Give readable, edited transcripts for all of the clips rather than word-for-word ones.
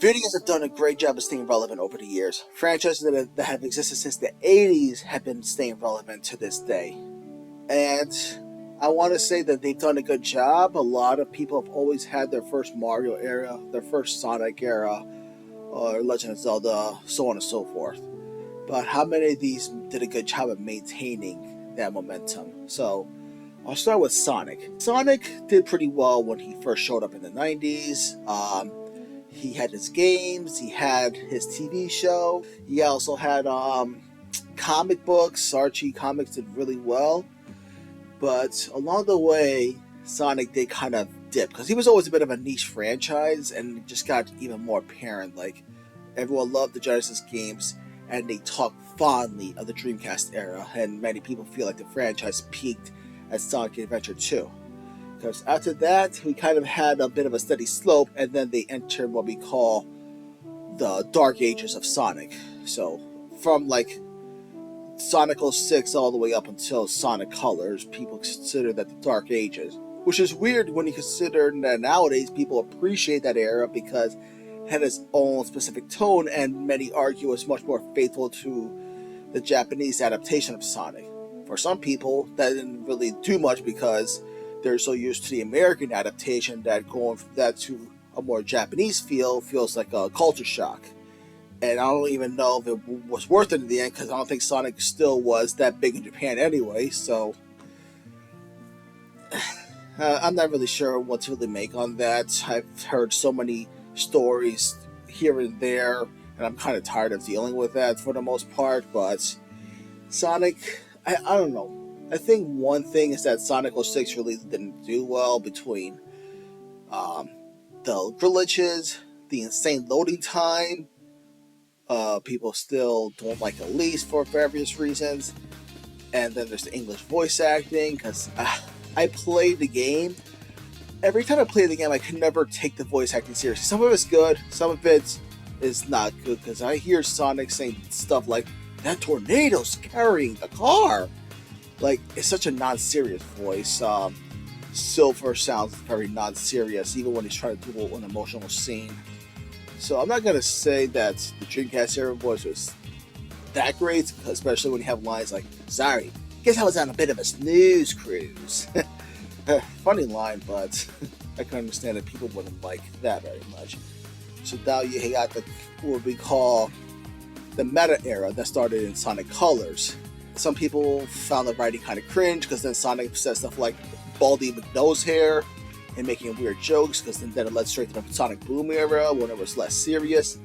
Video games have done a great job of staying relevant over the years. Franchises that have existed since the 80s have been staying relevant to this day. And I want to say that they've done a good job. A lot of people have always had their first Mario era, their first Sonic era, or Legend of Zelda, so on and so forth. But how many of these did a good job of maintaining that momentum? So I'll start with Sonic. Sonic did pretty well when he first showed up in the 90s. He had his games, he had his TV show, he also had comic books. Archie comics did really well. But along the way, Sonic did kind of dip because he was always a bit of a niche franchise, and it just got even more apparent. Like, everyone loved the Genesis games, and they talk fondly of the Dreamcast era, and many people feel like the franchise peaked at Sonic Adventure 2. Because after that, we kind of had a bit of a steady slope, and then they entered what we call the Dark Ages of Sonic. So, from like Sonic 06 all the way up until Sonic Colors, people consider that the Dark Ages. Which is weird when you consider that nowadays people appreciate that era because it had its own specific tone, and many argue it's much more faithful to the Japanese adaptation of Sonic. For some people, that didn't really do much because they're so used to the American adaptation that going from that to a more Japanese feel feels like a culture shock. And I don't even know if it was worth it in the end because I don't think Sonic still was that big in Japan anyway. So I'm not really sure what to really make on that. I've heard so many stories here and there, and I'm kind of tired of dealing with that for the most part. But Sonic, I don't know. I think one thing is that Sonic 06 really didn't do well between the glitches, the insane loading time. People still don't like Elise for various reasons. And then there's the English voice acting, because I played the game. Every time I play the game, I can never take the voice acting seriously. Some of it's good, some of it is not good, because I hear Sonic saying stuff like, "That tornado's carrying the car." Like, it's such a non-serious voice. Silver sounds very non-serious, even when he's trying to do an emotional scene. So I'm not going to say that the Dreamcast era voice was that great, especially when you have lines like, "Sorry, guess I was on a bit of a snooze cruise." Funny line, but I can understand that people wouldn't like that very much. So now you got what we call the meta era that started in Sonic Colors. Some people found the writing kind of cringe because then Sonic said stuff like Baldy McNose hair and making weird jokes, because then it led straight to the Sonic Boom era when it was less serious.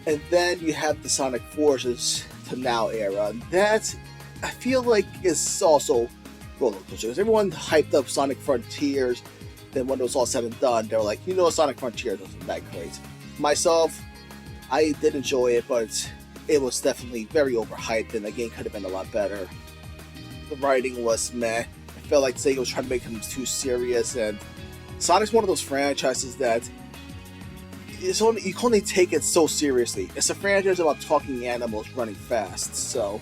And then you have the Sonic Forces to now era, and that I feel like is also roller coaster. Because everyone hyped up Sonic Frontiers, then when it was all said and done, they were like, Sonic Frontiers wasn't that great. Myself, I did enjoy it, but it was definitely very overhyped, and the game could have been a lot better. The writing was meh. I felt like Sega was trying to make him too serious, and Sonic's one of those franchises that you can only take it so seriously. It's a franchise about talking animals running fast, so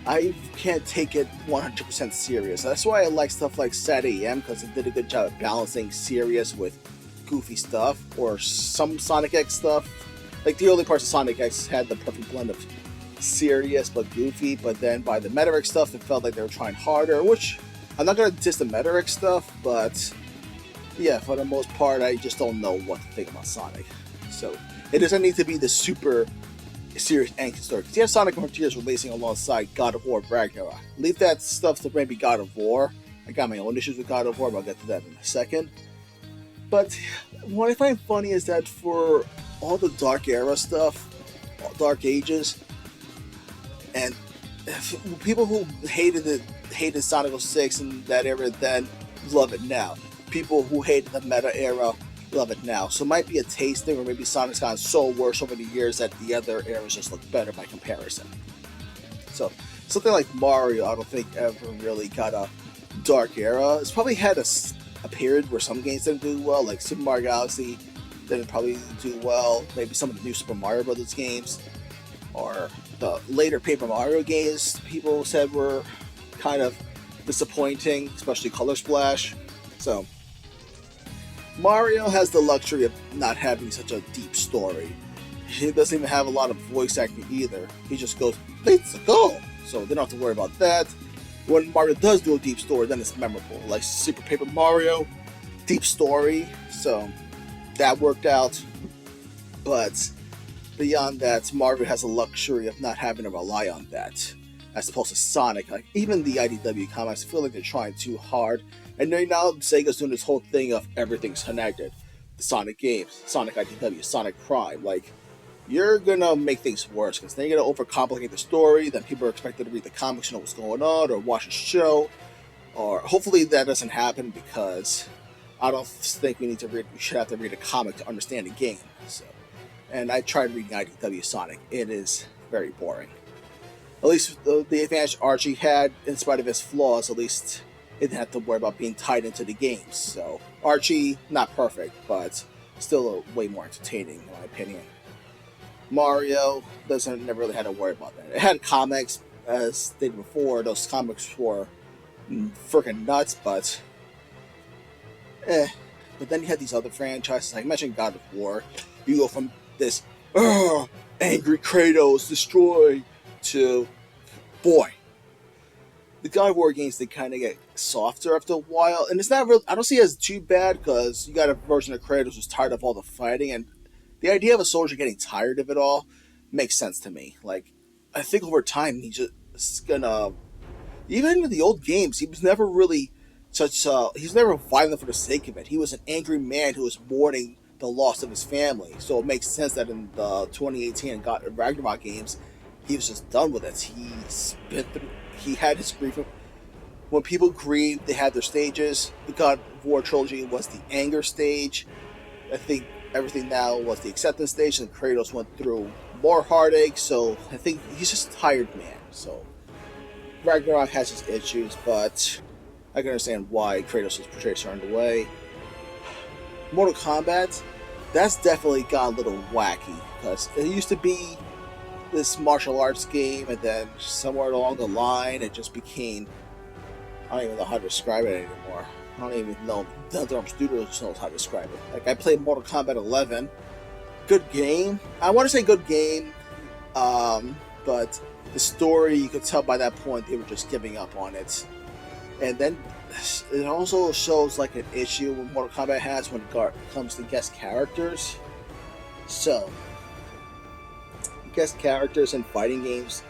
I can't take it 100% serious. That's why I like stuff like Sad AM, because it did a good job of balancing serious with goofy stuff, or some Sonic X stuff. Like, the early parts of Sonic X had the perfect blend of serious but goofy, but then by the Meta-X stuff, it felt like they were trying harder, which I'm not going to diss the Meta-X stuff, but yeah, for the most part, I just don't know what to think about Sonic. So, it doesn't need to be the super serious action story, because you have Sonic Frontiers releasing alongside God of War Ragnarok. Leave that stuff to maybe God of War. I got my own issues with God of War, but I'll get to that in a second. But what I find funny is that for all the Dark Era stuff, Dark Ages, and people who hated Sonic 06 and that era then love it now. People who hated the Meta era love it now. So it might be a taste thing, or maybe Sonic's gotten so worse over the years that the other eras just look better by comparison. So something like Mario, I don't think ever really got a dark era. It's probably had a period where some games didn't do well, like Super Mario Galaxy didn't probably do well. Maybe some of the new Super Mario Brothers games, or the later Paper Mario games, people said were kind of disappointing, especially Color Splash. So Mario has the luxury of not having such a deep story. He doesn't even have a lot of voice acting either. He just goes, let's go! So they don't have to worry about that. When Mario does do a deep story, then it's memorable. Like Super Paper Mario, deep story, so that worked out. But beyond that, Mario has the luxury of not having to rely on that. As opposed to Sonic, like even the IDW comics, I feel like they're trying too hard. And then now Sega's doing this whole thing of everything's connected. The Sonic games, Sonic IDW, Sonic Prime, like you're gonna make things worse because then you're gonna overcomplicate the story. Then people are expected to read the comics to know what's going on or watch a show. Or hopefully that doesn't happen because I don't think we should have to read a comic to understand the game. So, and I tried reading IDW Sonic. It is very boring. At least the advantage Archie had, in spite of his flaws, at least it didn't have to worry about being tied into the games. So Archie, not perfect, but still way more entertaining in my opinion. Mario never really had to worry about that. It had comics, as stated before. Those comics were freaking nuts, but But then you had these other franchises, like I mentioned God of War. You go from this angry Kratos destroy to boy. The God of War games, they kind of get softer after a while, and it's not real. I don't see it as too bad because you got a version of Kratos who's tired of all the fighting, and the idea of a soldier getting tired of it all makes sense to me. Like, I think over time he's just gonna. Even in the old games, he was never really such. He's never violent for the sake of it. He was an angry man who was mourning the loss of his family. So it makes sense that in the 2018 God Ragnarok games, he was just done with it. He had his grief. When people grieve, they had their stages. The God of War trilogy was the anger stage. I think everything now was the acceptance stage, and Kratos went through more heartache. So I think he's just a tired man. So Ragnarok has its issues, but I can understand why Kratos was portrayed a certain way. Mortal Kombat, that's definitely got a little wacky because it used to be this martial arts game, and then somewhere along the line, it just became. I don't even know how to describe it anymore. I don't even know. NetherRealm Studios knows how to describe it. Like I played Mortal Kombat 11, good game. I want to say good game, but the story, you could tell by that point they were just giving up on it. And then it also shows like an issue with Mortal Kombat has when it comes to guest characters. So, guest characters in fighting games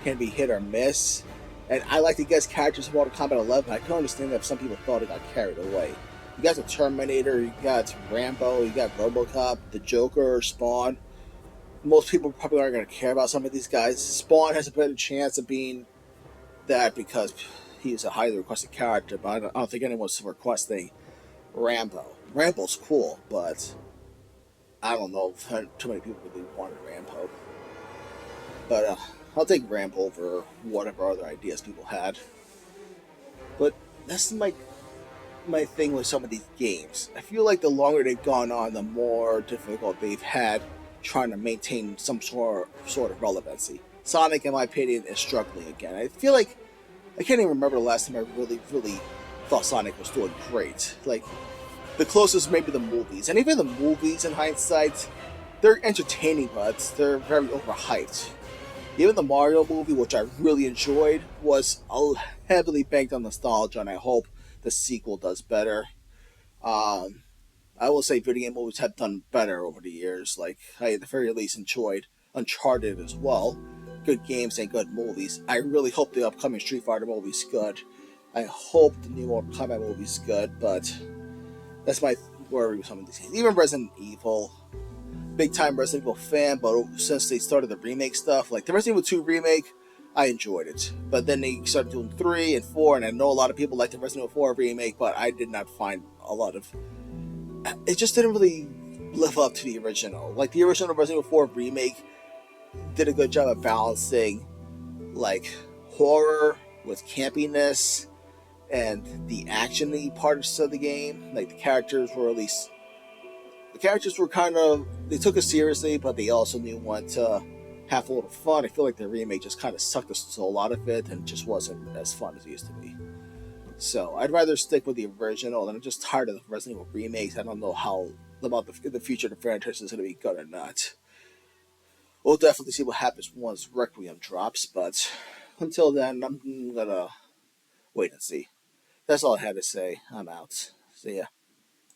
can be hit or miss. And I like the guest characters in Mortal Kombat 11. I can understand that some people thought it got carried away. You got the Terminator, you got Rambo, you got RoboCop, the Joker, Spawn. Most people probably aren't going to care about some of these guys. Spawn has a better chance of being that because he's a highly requested character, but I don't think anyone's requesting Rambo. Rambo's cool, but I don't know if too many people really wanted Rambo. But I'll take Rambo over whatever other ideas people had. But that's my thing with some of these games. I feel like the longer they've gone on, the more difficult they've had trying to maintain some sort of relevancy. Sonic, in my opinion, is struggling again. I feel like I can't even remember the last time I really thought Sonic was doing great. Like, the closest maybe the movies. And even the movies, in hindsight, they're entertaining, but they're very overhyped. Even the Mario movie, which I really enjoyed, was heavily banked on nostalgia, and I hope the sequel does better. I will say video game movies have done better over the years. Like, I at the very least enjoyed Uncharted as well. Good games and good movies. I really hope the upcoming Street Fighter movie's good. I hope the new Mortal Kombat movie's good, but that's my worry with some of these games. Even Resident Evil, big time Resident Evil fan, but since they started the remake stuff, like the Resident Evil 2 remake, I enjoyed it. But then they started doing 3 and 4, and I know a lot of people like the Resident Evil 4 remake, but I did not find a lot of. It just didn't really live up to the original. Like the original Resident Evil 4 remake did a good job of balancing like horror with campiness and the action-y parts of the game. Like the characters were kind of, they took it seriously, but they also knew when to have a little fun. I feel like the remake just kind of sucked the soul out of it and just wasn't as fun as it used to be. So I'd rather stick with the original, and I'm just tired of the Resident Evil remakes. I don't know how about the future of the franchise is going to be good or not. We'll definitely see what happens once Requiem drops, but until then, I'm gonna wait and see. That's all I had to say. I'm out. See ya.